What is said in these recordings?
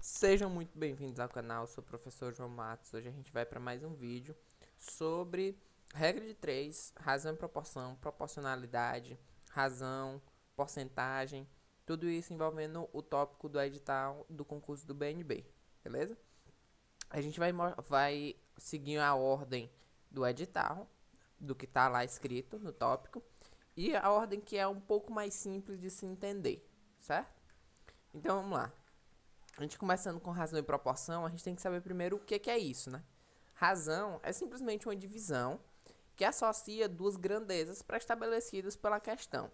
Sejam muito bem-vindos ao canal, eu sou o professor João Matos. Hoje a gente vai para mais um vídeo sobre regra de 3, razão e proporção, proporcionalidade, razão, porcentagem, tudo isso envolvendo o tópico do edital do concurso do BNB, beleza? A gente vai seguir a ordem do edital, do que está lá escrito no tópico, e a ordem que é um pouco mais simples de se entender, certo? Então vamos lá. A gente começando com razão e proporção, a gente tem que saber primeiro o que é isso, né? Razão é simplesmente uma divisão que associa duas grandezas pré-estabelecidas pela questão.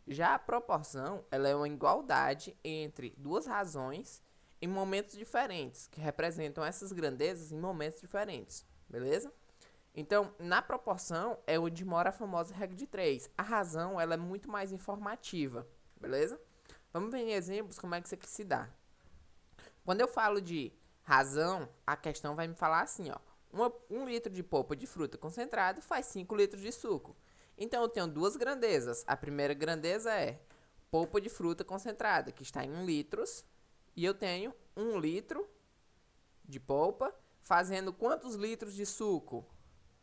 Já a proporção, ela é uma igualdade entre duas razões em momentos diferentes, que representam essas grandezas em momentos diferentes, beleza? Então, na proporção é onde mora a famosa regra de 3. A razão, ela é muito mais informativa, beleza? Vamos ver em exemplos como é que isso aqui se dá. Quando eu falo de razão, a questão vai me falar assim, ó. Um litro de polpa de fruta concentrado faz 5 litros de suco. Então eu tenho duas grandezas. A primeira grandeza é polpa de fruta concentrada, que está em litros. E eu tenho 1 litro de polpa, fazendo quantos litros de suco?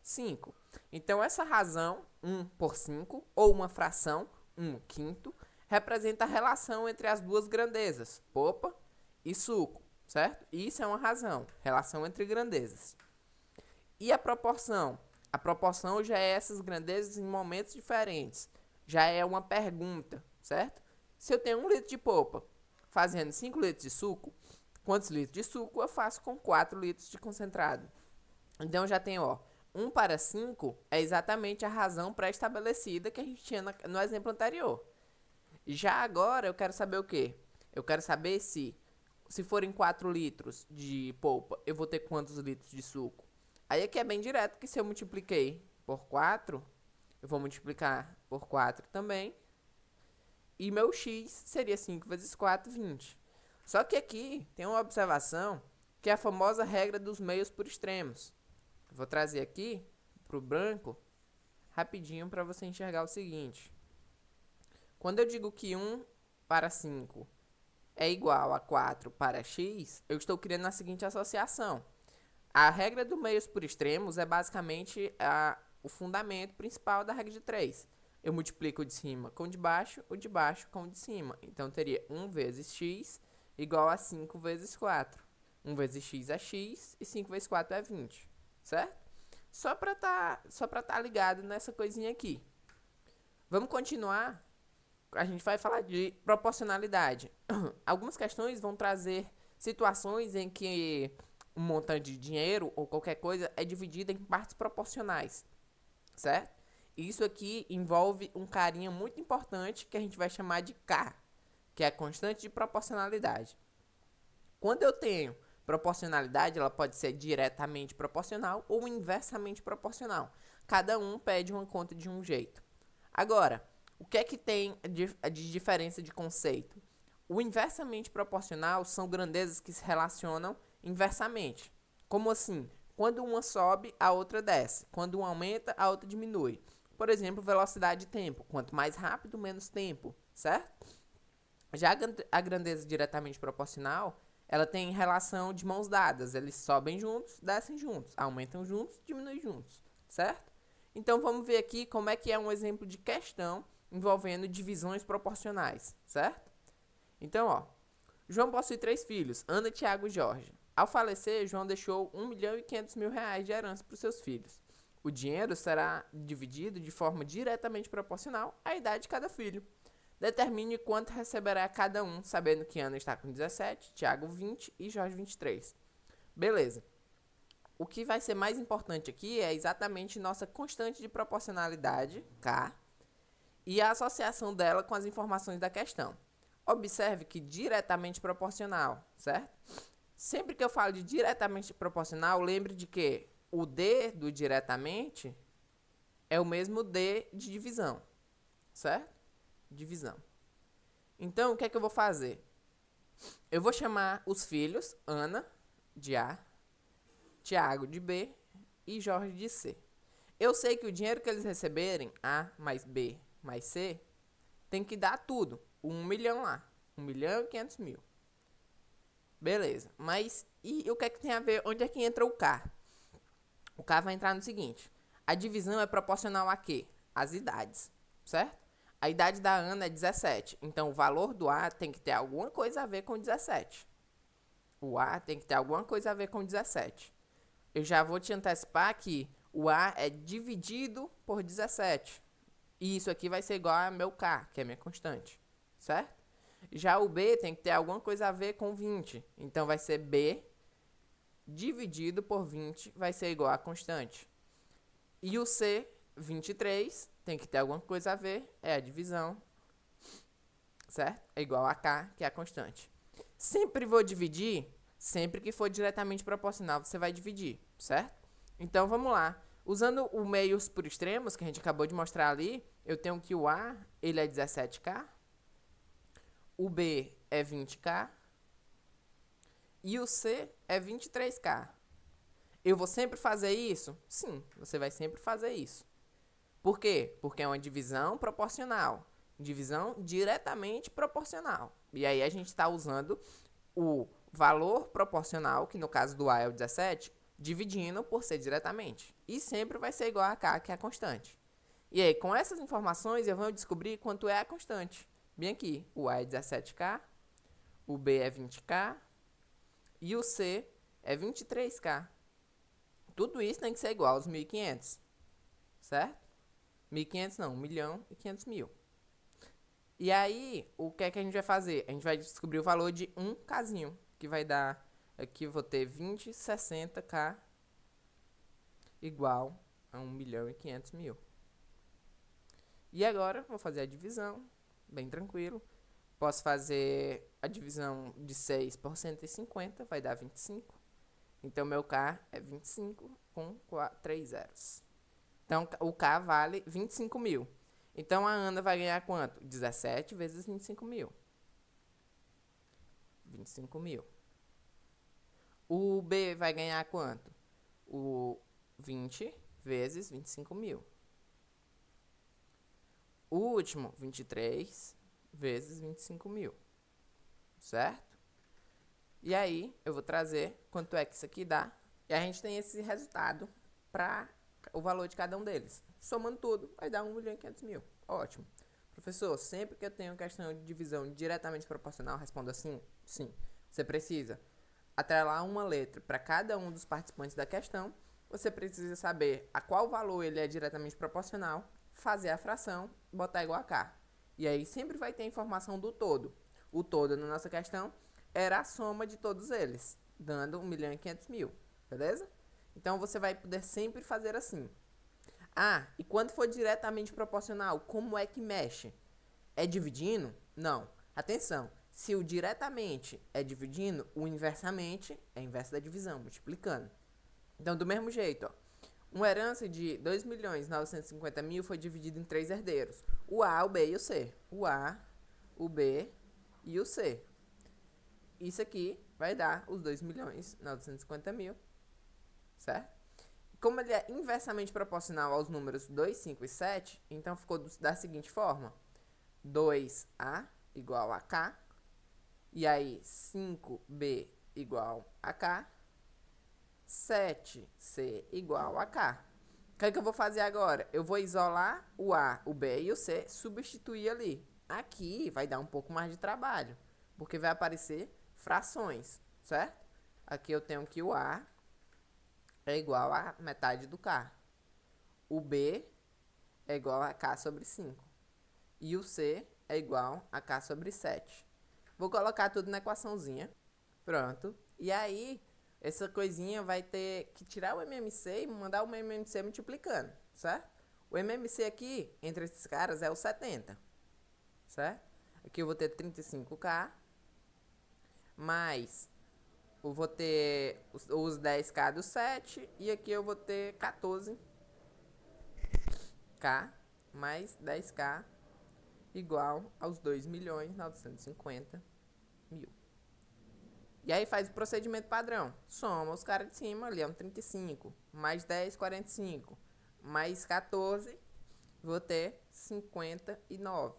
5. Então essa razão, 1 por 5, ou uma fração, 1/5, representa a relação entre as duas grandezas, polpa e suco, certo? Isso é uma razão, relação entre grandezas. E a proporção? A proporção já é essas grandezas em momentos diferentes. Já é uma pergunta, certo? Se eu tenho 1 litro de polpa fazendo 5 litros de suco, quantos litros de suco eu faço com 4 litros de concentrado? Então já tem, ó, 1 para 5 é exatamente a razão pré-estabelecida que a gente tinha no exemplo anterior. Já agora eu quero saber o quê? Eu quero saber se forem 4 litros de polpa, eu vou ter quantos litros de suco? Aí aqui é bem direto, que se eu multipliquei por 4, eu vou multiplicar por 4 também. E meu x seria 5 vezes 4, 20. Só que aqui tem uma observação, que é a famosa regra dos meios por extremos. Vou trazer aqui para o branco, rapidinho, para você enxergar o seguinte. Quando eu digo que 1 para 5 é igual a 4 para x, eu estou criando a seguinte associação. A regra dos meios por extremos é basicamente o fundamento principal da regra de 3. Eu multiplico o de cima com o de baixo com o de cima. Então, teria 1 vezes x igual a 5 vezes 4. 1 vezes x é x e 5 vezes 4 é 20. Certo? Só para tá ligado nessa coisinha aqui. Vamos continuar. A gente vai falar de proporcionalidade. Algumas questões vão trazer situações em que um montante de dinheiro ou qualquer coisa é dividida em partes proporcionais, certo? Isso aqui envolve um carinha muito importante que a gente vai chamar de K, que é a constante de proporcionalidade. Quando eu tenho proporcionalidade, ela pode ser diretamente proporcional ou inversamente proporcional. Cada um pede uma conta de um jeito. Agora, o que é que tem de diferença de conceito? O inversamente proporcional são grandezas que se relacionam inversamente. Como assim? Quando uma sobe, a outra desce. Quando uma aumenta, a outra diminui. Por exemplo, velocidade e tempo. Quanto mais rápido, menos tempo, certo? Já a grandeza diretamente proporcional, ela tem relação de mãos dadas. Eles sobem juntos, descem juntos, aumentam juntos, diminuem juntos, certo? Então vamos ver aqui como é que é um exemplo de questão envolvendo divisões proporcionais, certo? Então, ó, João possui 3 filhos, Ana, Tiago e Jorge. Ao falecer, João deixou 1.500.000 reais de herança para os seus filhos. O dinheiro será dividido de forma diretamente proporcional à idade de cada filho. Determine quanto receberá cada um, sabendo que Ana está com 17, Tiago 20 e Jorge 23. Beleza. O que vai ser mais importante aqui é exatamente nossa constante de proporcionalidade, K, e a associação dela com as informações da questão. Observe que diretamente proporcional, certo? Sempre que eu falo de diretamente proporcional, lembre de que o D do diretamente é o mesmo D de divisão, certo? Divisão. Então, o que é que eu vou fazer? Eu vou chamar os filhos, Ana, de A, Tiago, de B e Jorge, de C. Eu sei que o dinheiro que eles receberem, A mais B mais C, tem que dar tudo. 1 milhão lá. 1.500.000. Beleza. Mas e o que é que tem a ver? Onde é que entra o K? O K vai entrar no seguinte. A divisão é proporcional a quê? As idades, certo? A idade da Ana é 17. Então, o valor do A tem que ter alguma coisa a ver com 17. O A tem que ter alguma coisa a ver com 17. Eu já vou te antecipar que o A é dividido por 17. E isso aqui vai ser igual a meu K, que é minha constante, certo? Já o B tem que ter alguma coisa a ver com 20. Então, vai ser B dividido por 20 vai ser igual a constante. E o C, 23, tem que ter alguma coisa a ver, é a divisão, certo? É igual a K, que é a constante. Sempre vou dividir, sempre que for diretamente proporcional, você vai dividir, certo? Então, vamos lá. Usando o meios por extremos, que a gente acabou de mostrar ali, eu tenho que o A, ele é 17K, o B é 20K e o C é 23K. Eu vou sempre fazer isso? Sim, você vai sempre fazer isso. Por quê? Porque é uma divisão proporcional. Divisão diretamente proporcional. E aí a gente está usando o valor proporcional, que no caso do A é o 17, dividindo por ser diretamente. E sempre vai ser igual a K, que é a constante. E aí, com essas informações, eu vou descobrir quanto é a constante. Bem aqui, o A é 17K, o B é 20K e o C é 23K. Tudo isso tem que ser igual aos 1.500, certo? 1.500 não, 1.500.000. E aí, o que é que a gente vai fazer? A gente vai descobrir o valor de um casinho, que vai dar, aqui eu vou ter 2060K igual a 1.500.000. E agora, vou fazer a divisão, bem tranquilo. Posso fazer a divisão de 6 por 150, vai dar 25. Então, meu K é 25 com 3 zeros. Então, o K vale 25 mil. Então, a Ana vai ganhar quanto? 17 vezes 25 mil. 25 mil. O B vai ganhar quanto? O 20 vezes 25 mil. O último, 23 vezes 25 mil. Certo? E aí, eu vou trazer quanto é que isso aqui dá. E a gente tem esse resultado para o valor de cada um deles. Somando tudo, vai dar 1.500.000. Ótimo. Professor, sempre que eu tenho questão de divisão diretamente proporcional, respondo assim? Sim. Você precisa atrelar uma letra para cada um dos participantes da questão. Você precisa saber a qual valor ele é diretamente proporcional, fazer a fração, botar igual a K. E aí sempre vai ter informação do todo. O todo na nossa questão era a soma de todos eles, dando 1.500.000. Beleza? Então você vai poder sempre fazer assim. Ah, e quando for diretamente proporcional, como é que mexe? É dividindo? Não. Atenção, se o diretamente é dividindo, o inversamente é inverso da divisão, multiplicando. Então, do mesmo jeito, ó, uma herança de 2.950.000 foi dividida em 3 herdeiros. O A, o B e o C. O A, o B e o C. Isso aqui vai dar os 2.950.000, certo? Como ele é inversamente proporcional aos números 2, 5 e 7, então ficou da seguinte forma. 2A igual a K. E aí 5B igual a K. 7C igual a K. O que é que eu vou fazer agora? Eu vou isolar o A, o B e o C, substituir ali. Aqui vai dar um pouco mais de trabalho, porque vai aparecer frações, certo? Aqui eu tenho que o A é igual a metade do K. O B é igual a K sobre 5. E o C é igual a K sobre 7. Vou colocar tudo na equaçãozinha. Pronto. E aí, essa coisinha vai ter que tirar o MMC e mandar o MMC multiplicando, certo? O MMC aqui, entre esses caras, é o 70, certo? Aqui eu vou ter 35K, mais eu vou ter os 10K do 7, e aqui eu vou ter 14K mais 10K igual aos 2.950.000. E aí faz o procedimento padrão. Soma os caras de cima, ali é um 35, mais 10, 45, mais 14, vou ter 59K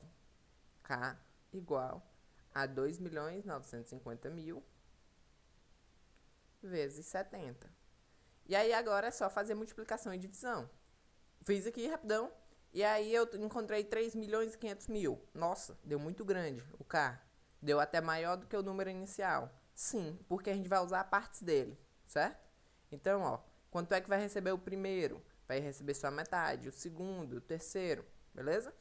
igual a 2.950.000 vezes 70. E aí agora é só fazer multiplicação e divisão. Fiz aqui rapidão. E aí eu encontrei 3.500.000. Nossa, deu muito grande o K. Deu até maior do que o número inicial. Sim, porque a gente vai usar partes dele, certo? Então, ó, quanto é que vai receber o primeiro? Vai receber só a metade, o segundo, o terceiro, beleza?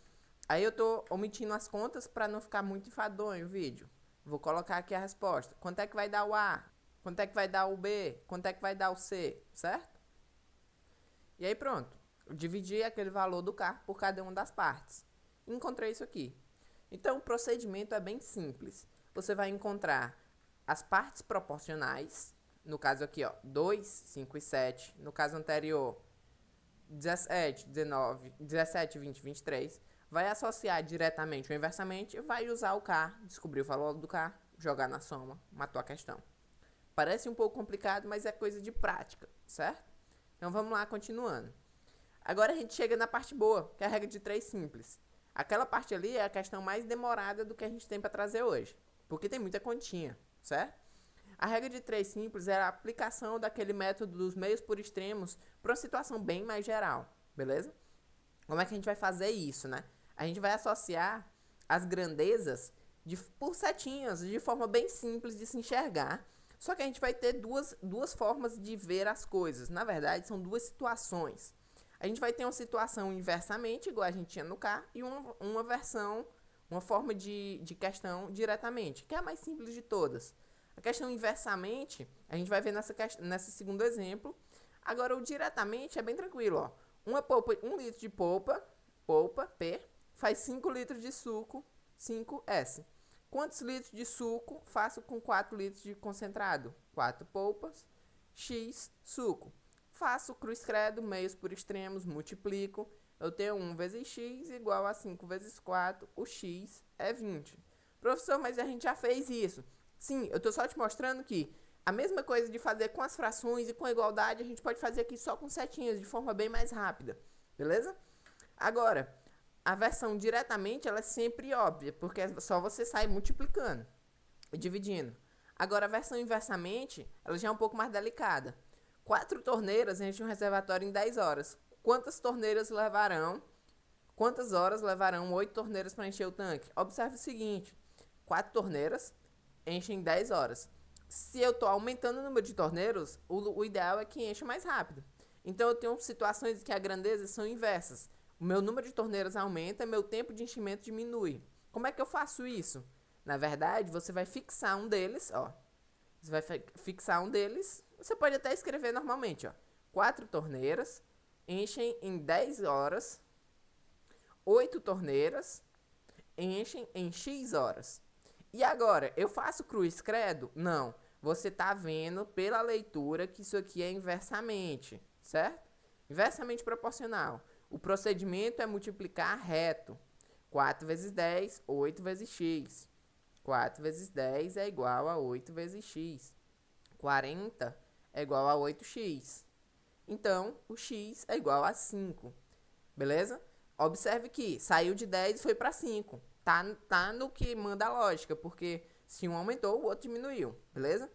Aí eu tô omitindo as contas para não ficar muito enfadonho o vídeo. Vou colocar aqui a resposta. Quanto é que vai dar o A? Quanto é que vai dar o B? Quanto é que vai dar o C? Certo? E aí pronto. Eu dividi aquele valor do K por cada uma das partes. Encontrei isso aqui. Então o procedimento é bem simples. Você vai encontrar as partes proporcionais. No caso aqui, ó, 2, 5 e 7. No caso anterior, 17, 19, 17, 20, 23. Vai associar diretamente ou inversamente e vai usar o K, descobrir o valor do K, jogar na soma, matou a questão. Parece um pouco complicado, mas é coisa de prática, certo? Então vamos lá, continuando. Agora a gente chega na parte boa, que é a regra de 3 simples. Aquela parte ali é a questão mais demorada do que a gente tem para trazer hoje, porque tem muita continha, certo? A regra de 3 simples é a aplicação daquele método dos meios por extremos para uma situação bem mais geral, beleza? Como é que a gente vai fazer isso, né? A gente vai associar as grandezas por setinhas, de forma bem simples de se enxergar. Só que a gente vai ter duas formas de ver as coisas. Na verdade, são duas situações. A gente vai ter uma situação inversamente, igual a gente tinha no K, e uma versão, uma forma de questão diretamente, que é a mais simples de todas. A questão inversamente, a gente vai ver nesse segundo exemplo. Agora, o diretamente é bem tranquilo, ó. 1 litro de polpa, P, faz 5 litros de suco, 5S. Quantos litros de suco faço com 4 litros de concentrado? 4 polpas, X, suco. Faço cruz credo, meios por extremos, multiplico. Eu tenho 1 vezes X igual a 5 vezes 4, o X é 20. Professor, mas a gente já fez isso. Sim, eu estou só te mostrando que a mesma coisa de fazer com as frações e com a igualdade, a gente pode fazer aqui só com setinhas, de forma bem mais rápida, beleza? Agora, a versão diretamente, ela é sempre óbvia, porque é só você sair multiplicando e dividindo. Agora, a versão inversamente, ela já é um pouco mais delicada. 4 torneiras enchem um reservatório em 10 horas. Quantas horas levarão 8 torneiras para encher o tanque? Observe o seguinte, 4 torneiras enchem em 10 horas. Se eu estou aumentando o número de torneiros, o ideal é que encha mais rápido. Então eu tenho situações que a grandeza são inversas. O meu número de torneiras aumenta, meu tempo de enchimento diminui. Como é que eu faço isso? Na verdade, você vai fixar um deles, ó. Você vai fixar um deles. Você pode até escrever normalmente, ó. 4 torneiras enchem em 10 horas. 8 torneiras enchem em X horas. E agora, eu faço cruz credo? Não. Você tá vendo pela leitura que isso aqui é inversamente, certo? Inversamente proporcional. O procedimento é multiplicar reto. 4 vezes 10, 8 vezes x. 4 vezes 10 é igual a 8 vezes x. 40 é igual a 8x. Então, o x é igual a 5. Beleza? Observe que saiu de 10 e foi para 5. Tá no que manda a lógica, porque se um aumentou, o outro diminuiu. Beleza?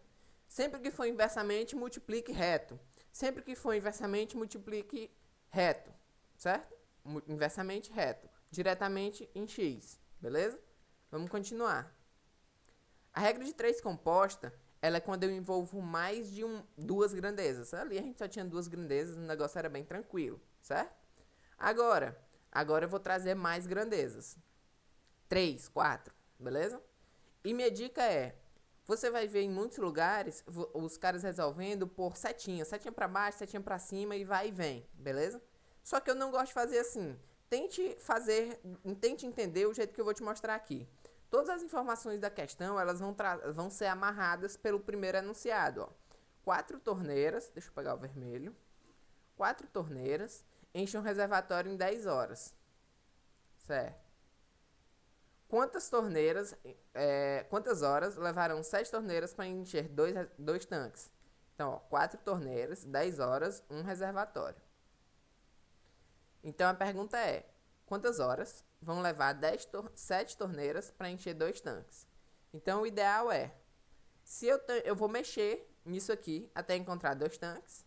Sempre que for inversamente, multiplique reto. Sempre que for inversamente, multiplique reto. Certo? Inversamente reto. Diretamente em x. Beleza? Vamos continuar. A regra de 3 composta, ela é quando eu envolvo mais de duas grandezas. Ali a gente só tinha duas grandezas, o negócio era bem tranquilo, certo? Agora eu vou trazer mais grandezas. 3, 4, beleza? E minha dica é, você vai ver em muitos lugares os caras resolvendo por setinha. Setinha pra baixo, setinha pra cima e vai e vem, beleza? Só que eu não gosto de fazer assim. Tente entender o jeito que eu vou te mostrar aqui. Todas as informações da questão, elas vão ser amarradas pelo primeiro enunciado, ó. 4 torneiras, deixa eu pegar o vermelho. 4 torneiras enchem um reservatório em 10 horas. Certo. Quantas horas levarão 7 torneiras para encher dois tanques? Então, ó, 4 torneiras, 10 horas, um reservatório. Então, a pergunta é, quantas horas vão levar 7 torneiras para encher 2 tanques? Então, o ideal é, se eu vou mexer nisso aqui até encontrar 2 tanques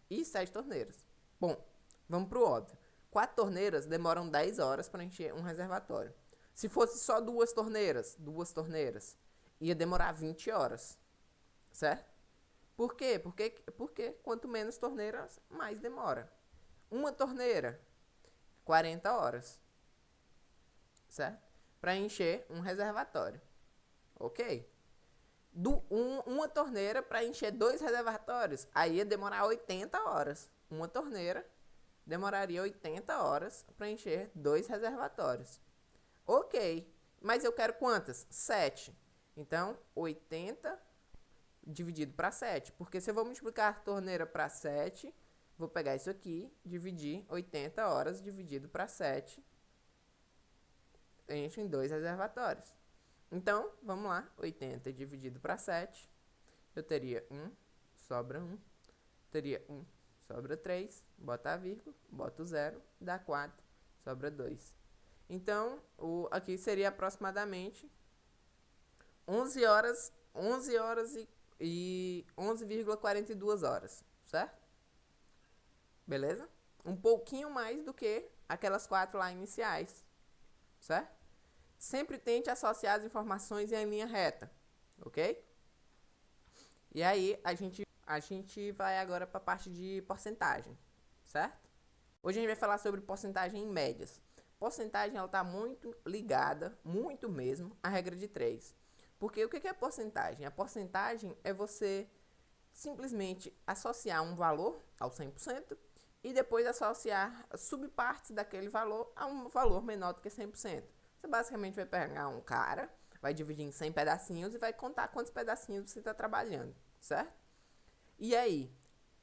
e 7 torneiras. Bom, vamos pro óbvio. 4 torneiras demoram 10 horas para encher um reservatório. Se fosse só 2 torneiras, ia demorar 20 horas, certo? Por quê? Porque quanto menos torneiras, mais demora. Uma torneira, 40 horas, certo? Para encher um reservatório, ok? Uma torneira para encher 2 reservatórios, aí ia demorar 80 horas. Uma torneira demoraria 80 horas para encher 2 reservatórios. Ok, mas eu quero quantas? 7. Então, 80 dividido para 7. Porque se eu vou multiplicar a torneira para 7, vou pegar isso aqui, dividir 80 horas dividido para 7, enche em 2 reservatórios. Então, vamos lá, 80 dividido para 7, eu teria 1, sobra 1, teria 1, sobra 3, bota a vírgula, bota o 0, dá 4, sobra 2. Então, aqui seria aproximadamente 11 horas e 11,42 horas, certo? Beleza? Um pouquinho mais do que aquelas 4 lá iniciais, certo? Sempre tente associar as informações em linha reta, ok? E aí, a gente vai agora para a parte de porcentagem, certo? Hoje a gente vai falar sobre porcentagem em médias. Porcentagem, ela está muito ligada, muito mesmo, à regra de 3. Porque o que é porcentagem? A porcentagem é você simplesmente associar um valor ao 100% e depois associar subpartes daquele valor a um valor menor do que 100%. Você basicamente vai pegar um cara, vai dividir em 100 pedacinhos e vai contar quantos pedacinhos você está trabalhando, certo? E aí,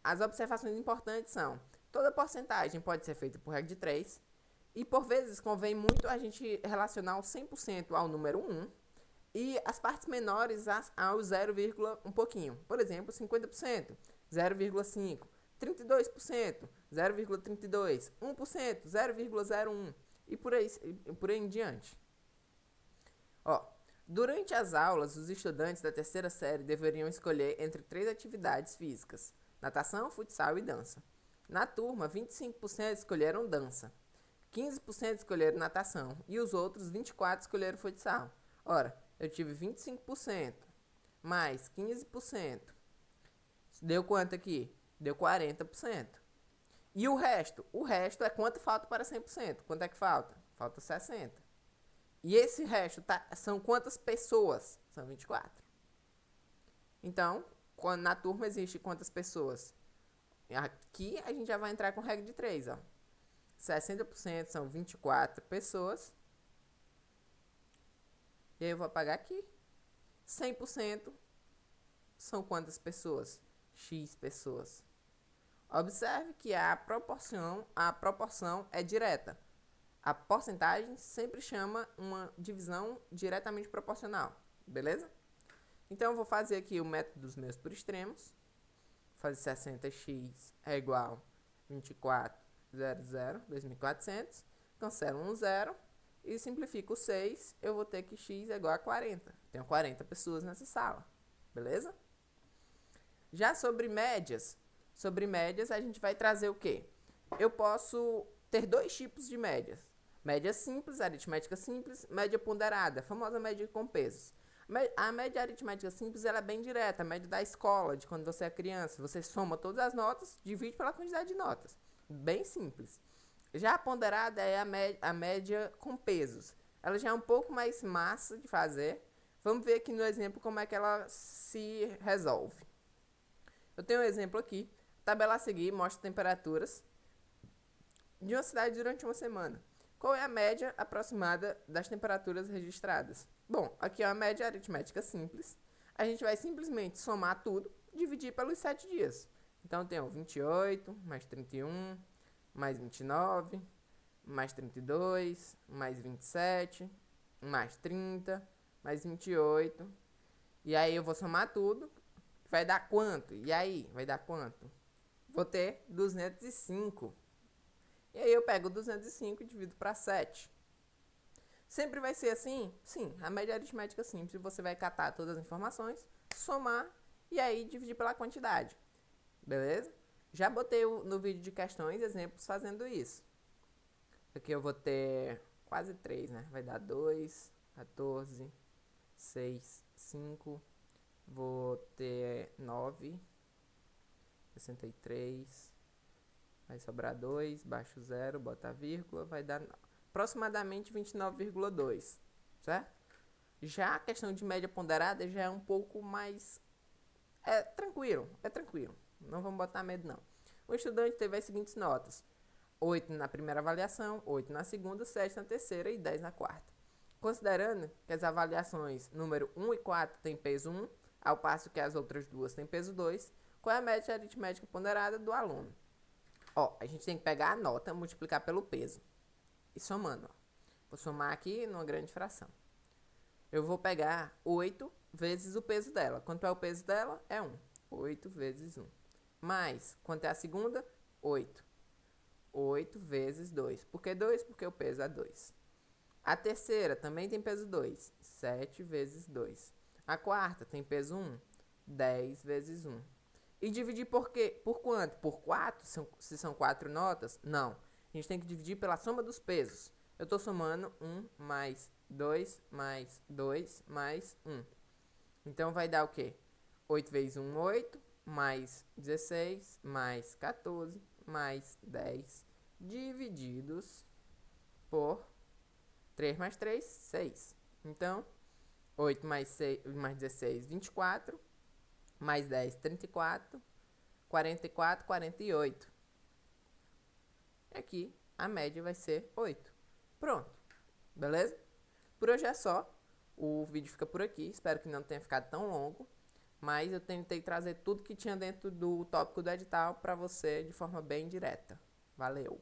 as observações importantes são: toda porcentagem pode ser feita por regra de 3 e por vezes convém muito a gente relacionar o 100% ao número 1 e as partes menores ao 0, um pouquinho. Por exemplo, 50%, 0,5%, 32%, 0,32%, 1%, 0,01%. E por aí em diante. Ó, durante as aulas, os estudantes da terceira série deveriam escolher entre 3 atividades físicas: natação, futsal e dança. Na turma, 25% escolheram dança, 15% escolheram natação e os outros 24% escolheram futsal. Ora, eu tive 25% mais 15%. Deu quanto aqui? Deu 40%. E o resto? O resto é quanto falta para 100%. Quanto é que falta? Falta 60%. E esse resto são quantas pessoas? São 24. Então, na turma existe quantas pessoas? Aqui a gente já vai entrar com regra de 3. Ó. 60% são 24 pessoas. E aí eu vou apagar aqui. 100% são quantas pessoas? X pessoas. Observe que a proporção é direta. A porcentagem sempre chama uma divisão diretamente proporcional, beleza? Então eu vou fazer aqui o método dos meios por extremos. Vou fazer 60x é igual a 24,00, 2.400. Cancelo um 0 e simplifico o 6. Eu vou ter que x é igual a 40. Tenho 40 pessoas nessa sala, beleza? Já sobre médias a gente vai trazer o quê? Eu posso ter 2 tipos de médias. Média simples, aritmética simples, média ponderada, a famosa média com pesos. A média aritmética simples ela é bem direta, a média da escola, de quando você é criança. Você soma todas as notas, divide pela quantidade de notas. Bem simples. Já a ponderada é a média com pesos. Ela já é um pouco mais massa de fazer. Vamos ver aqui no exemplo como é que ela se resolve. Eu tenho um exemplo aqui. A tabela a seguir mostra temperaturas de uma cidade durante uma semana. Qual é a média aproximada das temperaturas registradas? Bom, aqui é uma média aritmética simples. A gente vai simplesmente somar tudo, dividir pelos 7 dias. Então, eu tenho 28, mais 31, mais 29, mais 32, mais 27, mais 30, mais 28. E aí, eu vou somar tudo. Vai dar quanto? E aí, vai dar quanto? Vou ter 205. E aí eu pego 205 e divido para 7. Sempre vai ser assim? Sim, a média aritmética simples. Você vai catar todas as informações, somar e aí dividir pela quantidade. Beleza? Já botei no vídeo de questões exemplos fazendo isso. Aqui eu vou ter quase 3, né? Vai dar 2, 14, 6, 5. Vou ter 9, 63. Vai sobrar 2, baixo 0, bota a vírgula. Vai dar aproximadamente 29,2. Certo? Já a questão de média ponderada já é um pouco mais... É tranquilo. Não vamos botar medo, não. O estudante teve as seguintes notas: 8 na primeira avaliação, 8 na segunda, 7 na terceira e 10 na quarta. Considerando que as avaliações número 1 e 4 têm peso 1, ao passo que as outras duas têm peso 2, qual é a média aritmética ponderada do aluno? Ó, a gente tem que pegar a nota, multiplicar pelo peso e somando. Ó. Vou somar aqui numa grande fração. Eu vou pegar 8 vezes o peso dela. Quanto é o peso dela? É 1. 8 vezes 1. Mais, quanto é a segunda? 8. 8 vezes 2. Por que 2? Porque o peso é 2. A terceira também tem peso 2. 7 vezes 2. A quarta tem peso 1. 10 vezes 1. E dividir por quê? Por quanto? Por 4? Se são 4 notas? Não. A gente tem que dividir pela soma dos pesos. Eu estou somando 1 mais 2 mais 2 mais 1. Então vai dar o quê? 8 vezes 1, 8. Mais 16, mais 14, mais 10, divididos por 3 mais 3, 6. Então, 8 mais 6, mais 16, 24, mais 10, 34, 44, 48. Aqui, a média vai ser 8. Pronto. Beleza? Por hoje é só. O vídeo fica por aqui. Espero que não tenha ficado tão longo. Mas eu tentei trazer tudo que tinha dentro do tópico do edital para você de forma bem direta. Valeu!